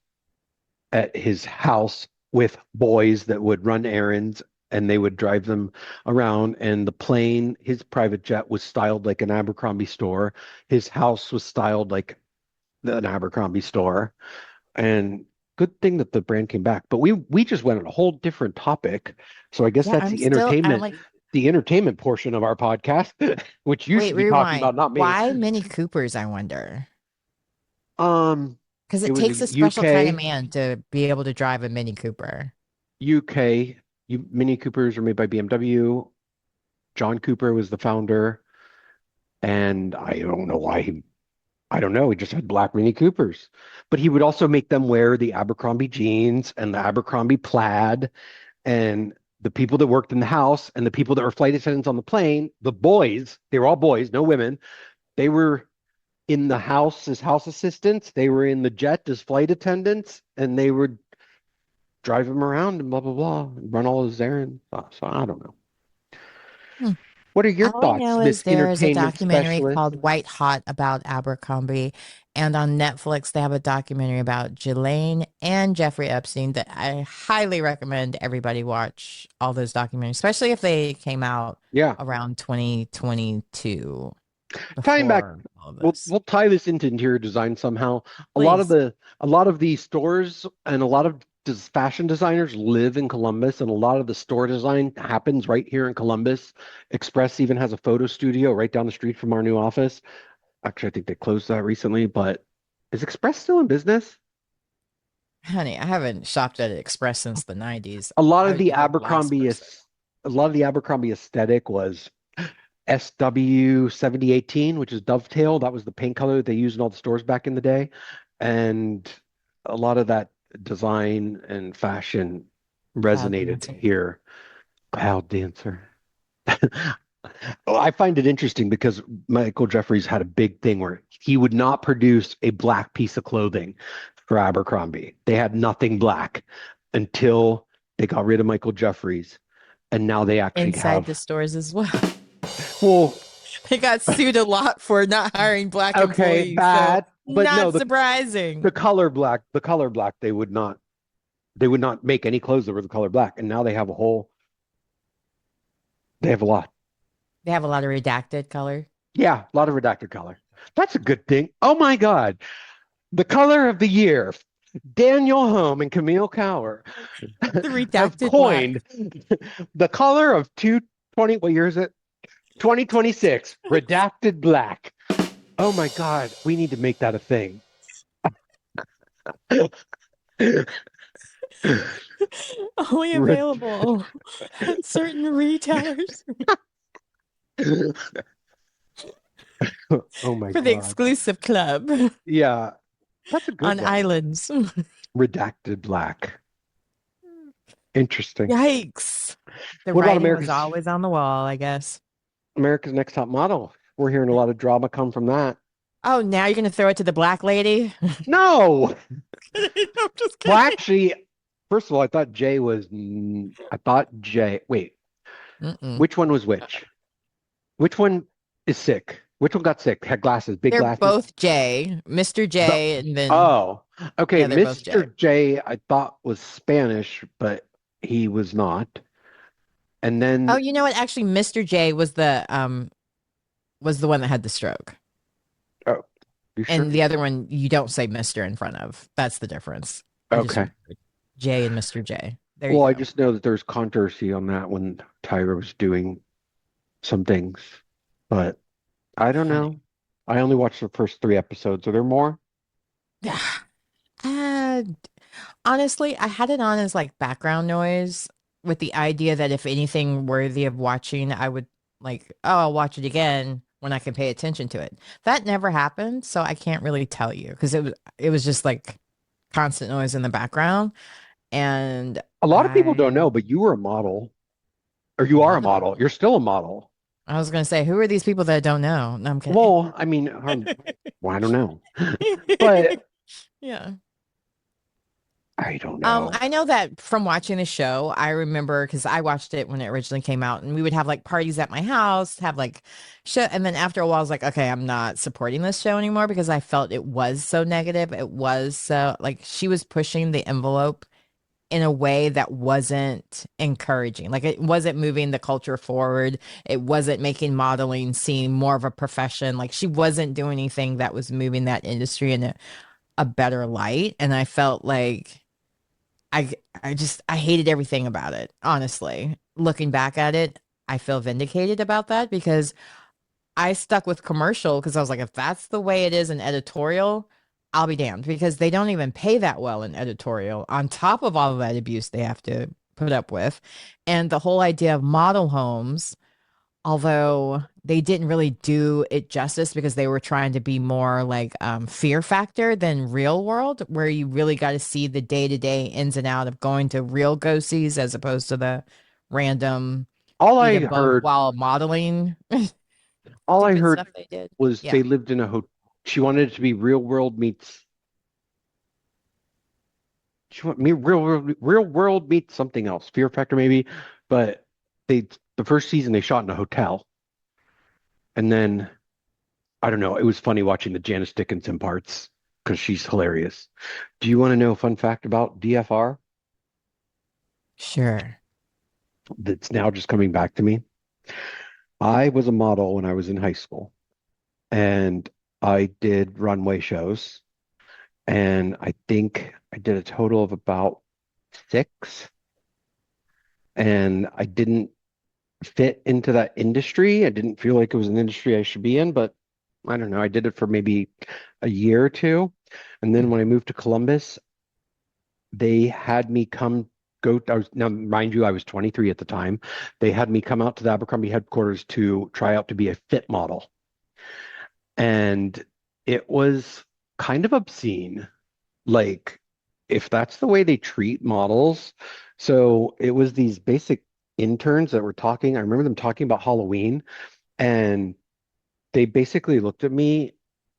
[SPEAKER 1] at his house with boys that would run errands and they would drive them around. And the plane, his private jet, was styled like an Abercrombie store. His house was styled like an Abercrombie store. And good thing that the brand came back. But we just went on a whole different topic. So I guess
[SPEAKER 2] Yeah,
[SPEAKER 1] that's
[SPEAKER 2] I'm like,
[SPEAKER 1] the entertainment portion of our podcast, which you
[SPEAKER 2] wait,
[SPEAKER 1] should be talking
[SPEAKER 2] rewind.
[SPEAKER 1] about, not me.
[SPEAKER 2] Why Mini Coopers, I wonder?
[SPEAKER 1] Um,
[SPEAKER 2] Because
[SPEAKER 1] it
[SPEAKER 2] it
[SPEAKER 1] was a
[SPEAKER 2] takes a special kind of
[SPEAKER 1] UK.
[SPEAKER 2] man to be able to drive a Mini Cooper.
[SPEAKER 1] UK. Mini Coopers are made by BMW. John Cooper was the founder, and I don't know why I don't know, he just had black Mini Coopers. But he would also make them wear the Abercrombie jeans and the Abercrombie plaid, and the people that worked in the house and the people that were flight attendants on the plane, the boys, they were all boys, no women. They were in the house as house assistants, they were in the jet as flight attendants, and they would drive him around and blah blah blah, and run all his errands. So I don't know.
[SPEAKER 2] Hmm.
[SPEAKER 1] What are your
[SPEAKER 2] All I
[SPEAKER 1] thoughts,
[SPEAKER 2] know is
[SPEAKER 1] Miss
[SPEAKER 2] there is a
[SPEAKER 1] Entertainment
[SPEAKER 2] documentary
[SPEAKER 1] Specialist?
[SPEAKER 2] called White Hot about Abercrombie. And on Netflix, they have a documentary about Ghislaine and Jeffrey Epstein that I highly recommend everybody watch all those documentaries, especially if they came out
[SPEAKER 1] Yeah.
[SPEAKER 2] around 2022
[SPEAKER 1] Tying back,
[SPEAKER 2] before all of
[SPEAKER 1] we'll
[SPEAKER 2] this.
[SPEAKER 1] we'll tie this into interior design somehow. A lot of
[SPEAKER 2] Please.
[SPEAKER 1] the a lot of the stores and a lot of fashion designers live in Columbus, and a lot of the store design happens right here in Columbus. Express even has a photo studio right down the street from our new office. Actually, I think they closed that recently, but is Express still in business?
[SPEAKER 2] Honey, I haven't shopped at Express since the 90s.
[SPEAKER 1] A lot
[SPEAKER 2] I
[SPEAKER 1] of
[SPEAKER 2] would
[SPEAKER 1] the
[SPEAKER 2] be the last
[SPEAKER 1] Abercrombie
[SPEAKER 2] person.
[SPEAKER 1] is a lot of the Abercrombie aesthetic was SW 7018, which is dovetail. That was the paint color they used in all the stores back in the day. And a lot of that design and fashion
[SPEAKER 2] Cloud
[SPEAKER 1] resonated
[SPEAKER 2] dancer.
[SPEAKER 1] here. Cloud dancer. Well, I find it interesting because Michael Jeffries had a big thing where he would not produce a black piece of clothing for Abercrombie. They had nothing black until they got rid of Michael Jeffries. And now they actually
[SPEAKER 2] Inside the
[SPEAKER 1] have,
[SPEAKER 2] stores as well.
[SPEAKER 1] well,
[SPEAKER 2] They got sued a lot for not hiring black
[SPEAKER 1] okay,
[SPEAKER 2] employees, so
[SPEAKER 1] bad, but no,
[SPEAKER 2] not surprising.
[SPEAKER 1] the color black, they would not make any clothes that were the color black. And now they have a lot.
[SPEAKER 2] They have a lot of redacted color.
[SPEAKER 1] Yeah, a lot of redacted color. That's a good thing. Oh my God. The color of the year. Daniel Home and Camille Kauer
[SPEAKER 2] The
[SPEAKER 1] have
[SPEAKER 2] redacted black.
[SPEAKER 1] coined the color of 220, what year is it? 2026, redacted black. Oh my God, we need to make that a thing.
[SPEAKER 2] Only
[SPEAKER 1] Red-
[SPEAKER 2] available at certain retailers
[SPEAKER 1] Oh my
[SPEAKER 2] for the
[SPEAKER 1] God.
[SPEAKER 2] exclusive club
[SPEAKER 1] Yeah, that's a good
[SPEAKER 2] on
[SPEAKER 1] one.
[SPEAKER 2] islands.
[SPEAKER 1] Redacted black. Interesting.
[SPEAKER 2] Yikes. The
[SPEAKER 1] What about
[SPEAKER 2] writing was always on the wall, I guess.
[SPEAKER 1] America's Next Top Model? We're hearing a lot of drama come from that.
[SPEAKER 2] Oh, now you're going to throw it to the black lady?
[SPEAKER 1] No.
[SPEAKER 2] I'm just
[SPEAKER 1] Well,
[SPEAKER 2] kidding.
[SPEAKER 1] actually, first of all, I thought Jay. Wait,
[SPEAKER 2] Mm-mm.
[SPEAKER 1] which one was which? Which one is sick? Which one got sick? Had glasses, big
[SPEAKER 2] They're
[SPEAKER 1] glasses.
[SPEAKER 2] both J, Mr.
[SPEAKER 1] The
[SPEAKER 2] J, and then
[SPEAKER 1] oh, okay.
[SPEAKER 2] yeah, they're both J.
[SPEAKER 1] Mr. J, I thought was Spanish, but he was not. And
[SPEAKER 2] Oh,
[SPEAKER 1] then,
[SPEAKER 2] you know what? Actually, Mr. J was the one that had the stroke.
[SPEAKER 1] oh, you
[SPEAKER 2] And
[SPEAKER 1] sure?
[SPEAKER 2] the other one you don't say Mr. in front of. That's the difference. I just
[SPEAKER 1] Okay.
[SPEAKER 2] remembered J and Mr. J. There you
[SPEAKER 1] Well, I
[SPEAKER 2] go.
[SPEAKER 1] just know that there's controversy on that when Tyra was doing some things, but I don't
[SPEAKER 2] Funny.
[SPEAKER 1] know. I only watched the first 3 episodes. Are there more?
[SPEAKER 2] Uh, honestly, I had it on as like background noise with the idea that if anything worthy of watching, I would like, oh, I'll watch it again when I can pay attention to it. That never happened, so I can't really tell you because it was just like constant noise in the background. And
[SPEAKER 1] A lot of people don't
[SPEAKER 2] I
[SPEAKER 1] know, but you were a model, or
[SPEAKER 2] a
[SPEAKER 1] you are a
[SPEAKER 2] lot of
[SPEAKER 1] model.
[SPEAKER 2] people.
[SPEAKER 1] You're still a model.
[SPEAKER 2] I was gonna say, who are these people that don't know? No, I'm kidding.
[SPEAKER 1] Well, I mean, well, I don't know, but
[SPEAKER 2] Yeah.
[SPEAKER 1] I don't know.
[SPEAKER 2] I know that from watching the show, I remember because I watched it when it originally came out, and we would have like parties at my house, have like show, and then after a while, I was like, okay, I'm not supporting this show anymore because I felt it was so negative. It was so like she was pushing the envelope in a way that wasn't encouraging. Like it wasn't moving the culture forward. It wasn't making modeling seem more of a profession. Like she wasn't doing anything that was moving that industry in a better light. And I felt like I I hated everything about it, honestly. Looking back at it, I feel vindicated about that because I stuck with commercial because I was like, if that's the way it is in editorial, I'll be damned because they don't even pay that well in editorial on top of all of that abuse they have to put up with. And the whole idea of model homes, although they didn't really do it justice because they were trying to be more like fear factor than real world, where you really got to see the day-to-day ins and out of going to real go-sees as opposed to the random
[SPEAKER 1] All
[SPEAKER 2] eat
[SPEAKER 1] I
[SPEAKER 2] a bug
[SPEAKER 1] heard,
[SPEAKER 2] while modeling
[SPEAKER 1] all I
[SPEAKER 2] stupid
[SPEAKER 1] heard
[SPEAKER 2] stuff they did.
[SPEAKER 1] was
[SPEAKER 2] Yeah.
[SPEAKER 1] they lived in a hotel. She wanted it to be real world meets. She want me real world meets something else. Fear Factor maybe, but the first season they shot in a hotel, and then I don't know. It was funny watching the Janice Dickinson parts because she's hilarious. Do you want to know a fun fact about DFR
[SPEAKER 2] Sure.
[SPEAKER 1] that's now just coming back to me? I was a model when I was in high school, and I did runway shows, and I think I did a total of about six, and I didn't fit into that industry. I didn't feel like it was an industry I should be in, but I don't know. I did it for maybe a year or two. And then when I moved to Columbus, they had me come go. I was now, mind you, I was 23 at the time. They had me come out to the Abercrombie headquarters to try out to be a fit model. And it was kind of obscene. Like, if that's the way they treat models. So it was these basic interns that were talking. I remember them talking about Halloween, and they basically looked at me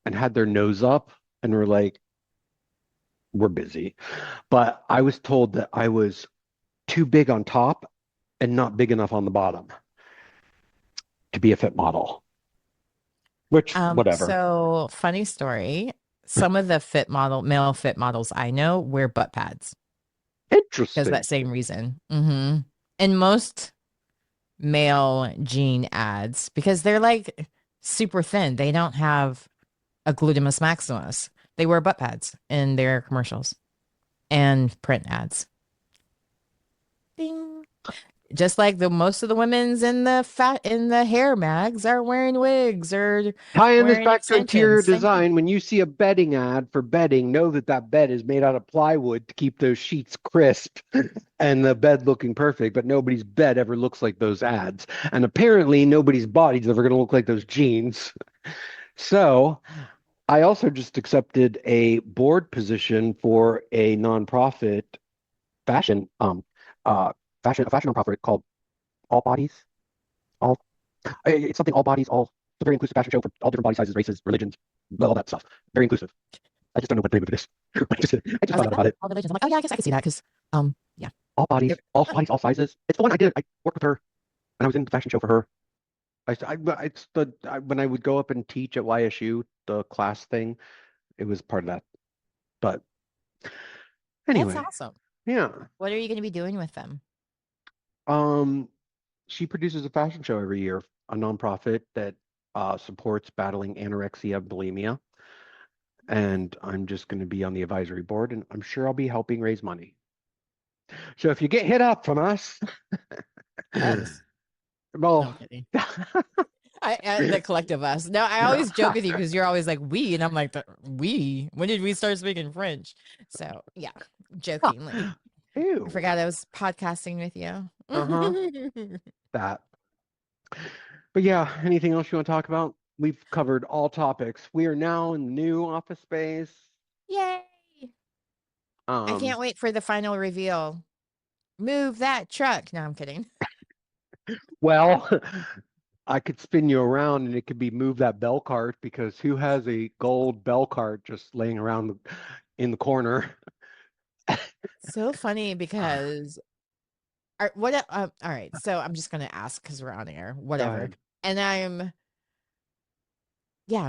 [SPEAKER 1] and had their nose up and were like, we're busy. But I was told that I was too big on top and not big enough on the bottom to be a fit model, which, whatever.
[SPEAKER 2] So funny story. Some of the male fit models I know wear butt pads because
[SPEAKER 1] Interesting.
[SPEAKER 2] that same reason. And most male jean ads, because they're like super thin, they don't have a gluteus maximus. They wear butt pads in their commercials and print ads. Ding. Just like the most of the women's in the hair mags are wearing wigs or
[SPEAKER 1] Tying this
[SPEAKER 2] wearing
[SPEAKER 1] back to interior
[SPEAKER 2] extensions. Same thing.
[SPEAKER 1] design, when you see a bedding ad for bedding, know that that bed is made out of plywood to keep those sheets crisp and the bed looking perfect, but nobody's bed ever looks like those ads. And apparently, nobody's body's ever going to look like those jeans. So, I also just accepted a board position for a nonprofit fashion uh a fashion nonprofit called All Bodies. All it's something all bodies, all it's a very inclusive fashion show for all different body sizes, races, religions, all that stuff. Very inclusive. I just don't know what the name of it is. I just
[SPEAKER 2] I was
[SPEAKER 1] found
[SPEAKER 2] like,
[SPEAKER 1] out
[SPEAKER 2] oh,
[SPEAKER 1] about it.
[SPEAKER 2] all religions. I'm like, oh yeah, I guess I could see that because, yeah.
[SPEAKER 1] All bodies,
[SPEAKER 2] They're-
[SPEAKER 1] all bodies, all sizes. It's the one I did. I worked with her and I was in the fashion show for her. When I would go up and teach at YSU, the class thing, it was part of that. But
[SPEAKER 2] That's
[SPEAKER 1] anyway,
[SPEAKER 2] awesome.
[SPEAKER 1] yeah.
[SPEAKER 2] What are you going to be doing with them?
[SPEAKER 1] Um, she produces a fashion show every year, a nonprofit that supports battling anorexia and bulimia. And I'm just going to be on the advisory board, and I'm sure I'll be helping raise money. So if you get hit up from us,
[SPEAKER 2] Us. No, I'm
[SPEAKER 1] well,
[SPEAKER 2] kidding. The collective us. No, I always joke with you because you're always like we, and I'm like we. When did we start speaking French? So yeah, jokingly. I
[SPEAKER 1] ew,
[SPEAKER 2] forgot I was podcasting with you.
[SPEAKER 1] uh-huh, that. But yeah, anything else you want to talk about? We've covered all topics. We are now in the new office space.
[SPEAKER 2] Yay! I
[SPEAKER 1] Um,
[SPEAKER 2] can't wait for the final reveal. Move that truck. No, I'm kidding.
[SPEAKER 1] well, I could spin you around and it could be move that bell cart because who has a gold bell cart just laying around in the corner?
[SPEAKER 2] So funny because all right, so I'm just gonna ask because we're on air,
[SPEAKER 1] Go
[SPEAKER 2] whatever.
[SPEAKER 1] ahead.
[SPEAKER 2] And I'm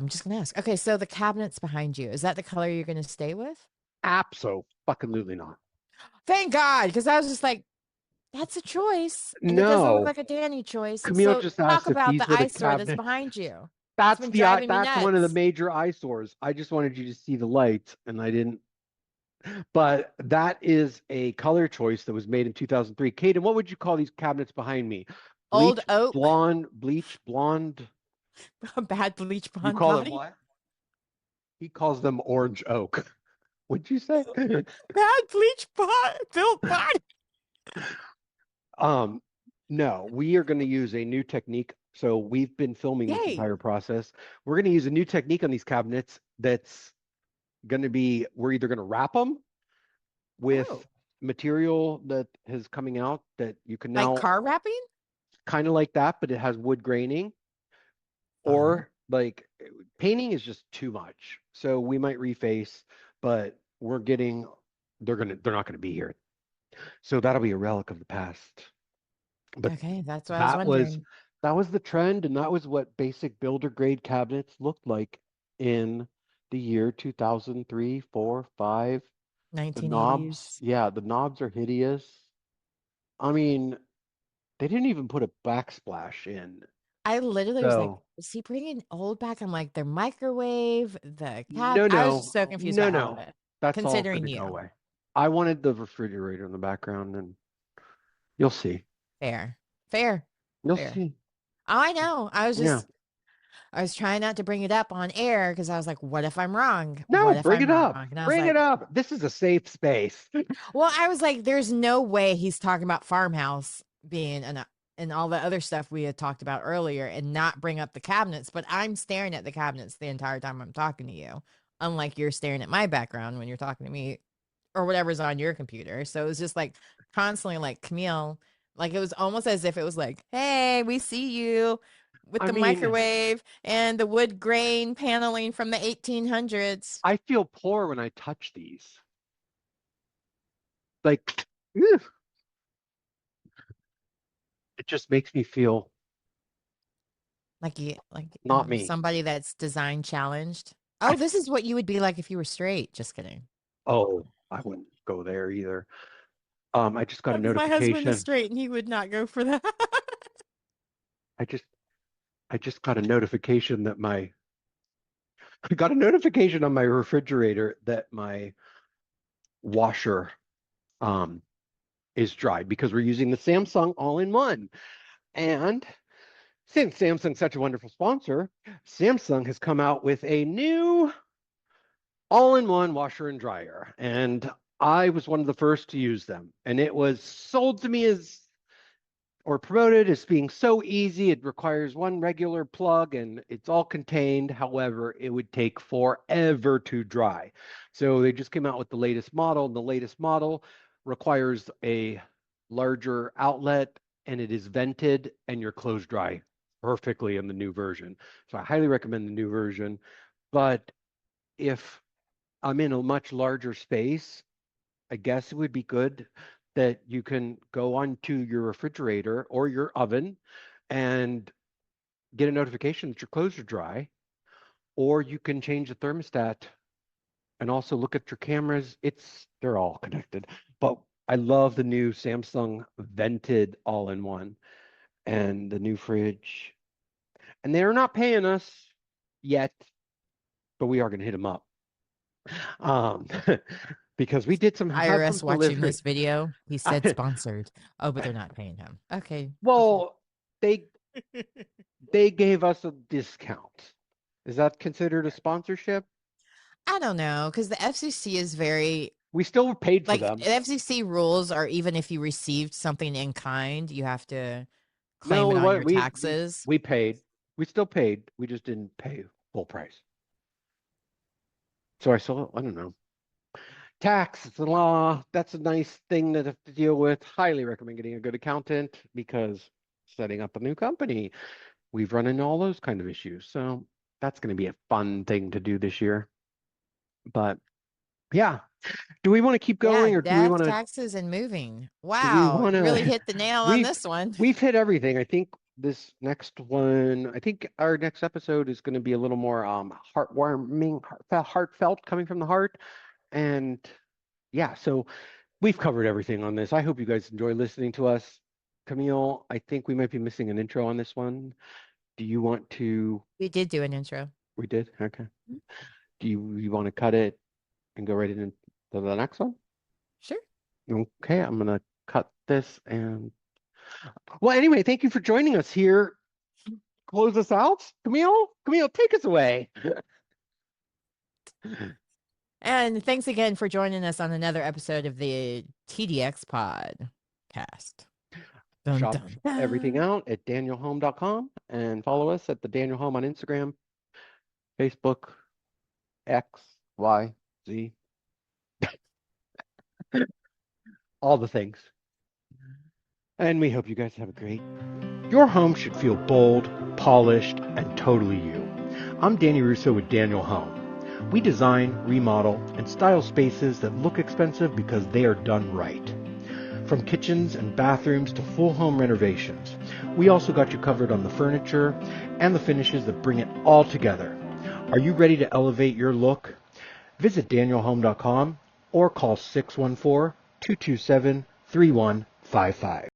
[SPEAKER 2] just gonna ask. Okay, so the cabinets behind you, is that the color you're gonna stay with?
[SPEAKER 1] Absolutely not.
[SPEAKER 2] Thank God, because I was just like, that's a choice, and it doesn't look
[SPEAKER 1] No.
[SPEAKER 2] like a Danny choice.
[SPEAKER 1] Camille
[SPEAKER 2] So
[SPEAKER 1] just
[SPEAKER 2] talk
[SPEAKER 1] asked if
[SPEAKER 2] about
[SPEAKER 1] these
[SPEAKER 2] the
[SPEAKER 1] were the
[SPEAKER 2] eyesore that's
[SPEAKER 1] cabinets.
[SPEAKER 2] behind you. It's
[SPEAKER 1] That's
[SPEAKER 2] been
[SPEAKER 1] the
[SPEAKER 2] driving me
[SPEAKER 1] that's one of the
[SPEAKER 2] nuts.
[SPEAKER 1] major eyesores. I just wanted you to see the lights and I didn't. But that is a color choice that was made in 2003. Kaden, what would you call these cabinets behind me?
[SPEAKER 2] Old oak,
[SPEAKER 1] Bleach blonde.
[SPEAKER 2] a bad bleach
[SPEAKER 1] You
[SPEAKER 2] blonde
[SPEAKER 1] call them
[SPEAKER 2] body.
[SPEAKER 1] what? He calls them orange oak. What'd you say?
[SPEAKER 2] Bad bleach built body.
[SPEAKER 1] Um, no, we are going to use a new technique. So we've been filming this
[SPEAKER 2] Yay.
[SPEAKER 1] entire process. We're going to use a new technique on these cabinets that's going to be, we're either going to wrap them with
[SPEAKER 2] Oh,
[SPEAKER 1] material that is coming out that you can
[SPEAKER 2] like
[SPEAKER 1] now
[SPEAKER 2] car wrapping?
[SPEAKER 1] kind of like that, but it has wood graining,
[SPEAKER 2] Fun.
[SPEAKER 1] or like painting is just too much. So we might reface, but they're not gonna be here. So that'll be a relic of the past. But
[SPEAKER 2] Okay, that's what I was
[SPEAKER 1] that was
[SPEAKER 2] wondering.
[SPEAKER 1] that was the trend, and that was what basic builder grade cabinets looked like in the year 2003, 4, 5. The knobs,
[SPEAKER 2] 1980s.
[SPEAKER 1] yeah, the knobs are hideous. I mean, they didn't even put a backsplash in.
[SPEAKER 2] I literally was like,
[SPEAKER 1] So,
[SPEAKER 2] is he bringing old back? I'm like, the microwave, the cab.
[SPEAKER 1] no,
[SPEAKER 2] I was just
[SPEAKER 1] no,
[SPEAKER 2] so confused
[SPEAKER 1] no,
[SPEAKER 2] by all of
[SPEAKER 1] no.
[SPEAKER 2] it,
[SPEAKER 1] That's all going
[SPEAKER 2] considering
[SPEAKER 1] to go
[SPEAKER 2] you.
[SPEAKER 1] away. I wanted the refrigerator in the background, and you'll see.
[SPEAKER 2] Fair, fair,
[SPEAKER 1] You'll
[SPEAKER 2] fair.
[SPEAKER 1] see.
[SPEAKER 2] Oh, I know.
[SPEAKER 1] Yeah.
[SPEAKER 2] I was trying not to bring it up on air because I was like, what if I'm wrong?
[SPEAKER 1] No,
[SPEAKER 2] What if
[SPEAKER 1] bring
[SPEAKER 2] I'm
[SPEAKER 1] it
[SPEAKER 2] wrong?
[SPEAKER 1] up.
[SPEAKER 2] And I was
[SPEAKER 1] Bring it
[SPEAKER 2] like,
[SPEAKER 1] up. This is a safe space.
[SPEAKER 2] well, I was like, there's no way he's talking about farmhouse being and all the other stuff we had talked about earlier and not bring up the cabinets. But I'm staring at the cabinets the entire time I'm talking to you, unlike you're staring at my background when you're talking to me or whatever's on your computer. So it was just like constantly like Camille, like it was almost as if it was like, hey, we see you with
[SPEAKER 1] I
[SPEAKER 2] the
[SPEAKER 1] mean,
[SPEAKER 2] microwave and the wood grain paneling from the 1800s.
[SPEAKER 1] I feel poor when I touch these. Like, ew, it just makes me feel not me.
[SPEAKER 2] Somebody that's design challenged. Oh, this is what you would be like if you were straight. Just kidding.
[SPEAKER 1] Oh, I wouldn't go there either. I just got a
[SPEAKER 2] Because my husband is
[SPEAKER 1] notification.
[SPEAKER 2] straight and he would not go for that.
[SPEAKER 1] I just I just got a notification that my I got a notification on my refrigerator that my washer um is dry because we're using the Samsung all-in-one. And since Samsung's such a wonderful sponsor, Samsung has come out with a new all-in-one washer and dryer. And I was one of the first to use them. And it was sold to me as or promoted as being so easy. It requires one regular plug and it's all contained. However, it would take forever to dry. So they just came out with the latest model, and the latest model requires a larger outlet and it is vented and your clothes dry perfectly in the new version. So I highly recommend the new version. But if I'm in a much larger space, I guess it would be good that you can go onto your refrigerator or your oven and get a notification that your clothes are dry, or you can change the thermostat and also look at your cameras. They're all connected. But I love the new Samsung vented all-in-one and the new fridge. And they're not paying us yet, but we are going to hit them up. Um, because we did have some
[SPEAKER 2] IRS watching
[SPEAKER 1] delivery.
[SPEAKER 2] this video. He said sponsored. Oh, but they're not paying him. Okay.
[SPEAKER 1] Well, they they gave us a discount. Is that considered a sponsorship?
[SPEAKER 2] I don't know, because the FCC is very
[SPEAKER 1] We still paid for
[SPEAKER 2] like
[SPEAKER 1] them.
[SPEAKER 2] the FCC rules are even if you received something in kind, you have to claim
[SPEAKER 1] No,
[SPEAKER 2] it on your
[SPEAKER 1] we
[SPEAKER 2] taxes.
[SPEAKER 1] we paid. We still paid. We just didn't pay full price. So I don't know. Tax, it's a law. That's a nice thing to have to deal with. Highly recommend getting a good accountant because setting up a new company, we've run into all those kind of issues. So that's going to be a fun thing to do this year. But yeah, do we want to keep
[SPEAKER 2] Yeah,
[SPEAKER 1] going or
[SPEAKER 2] death, taxes, and moving.
[SPEAKER 1] do we
[SPEAKER 2] Wow,
[SPEAKER 1] want
[SPEAKER 2] you really
[SPEAKER 1] to
[SPEAKER 2] hit the nail on
[SPEAKER 1] we've
[SPEAKER 2] this one.
[SPEAKER 1] we've hit everything. I think this next one, I think our next episode is going to be a little more heartwarming, heartfelt, coming from the heart. And yeah, so we've covered everything on this. I hope you guys enjoy listening to us. Camille, I think we might be missing an intro on this one. Do you want to?
[SPEAKER 2] We did do an intro.
[SPEAKER 1] We did? Okay.
[SPEAKER 2] Mhm.
[SPEAKER 1] Do you want to cut it and go right into the next one?
[SPEAKER 2] Sure.
[SPEAKER 1] Okay, I'm gonna cut this and well, anyway, thank you for joining us here. Close us out. Camille, take us away.
[SPEAKER 2] And thanks again for joining us on another episode of the TDX Podcast. Dun,
[SPEAKER 1] Shop
[SPEAKER 2] dun,
[SPEAKER 1] everything
[SPEAKER 2] dun.
[SPEAKER 1] out at danielhome.com and follow us at the Daniel Home on Instagram, Facebook, X, Y, Z, all the things. And we hope you guys have a great. Your home should feel bold, polished, and totally you. I'm Danny Russo with Daniel Home. We design, remodel, and style spaces that look expensive because they are done right. From kitchens and bathrooms to full home renovations, we also got you covered on the furniture and the finishes that bring it all together. Are you ready to elevate your look? Visit danielhome.com or call 614-227-3155.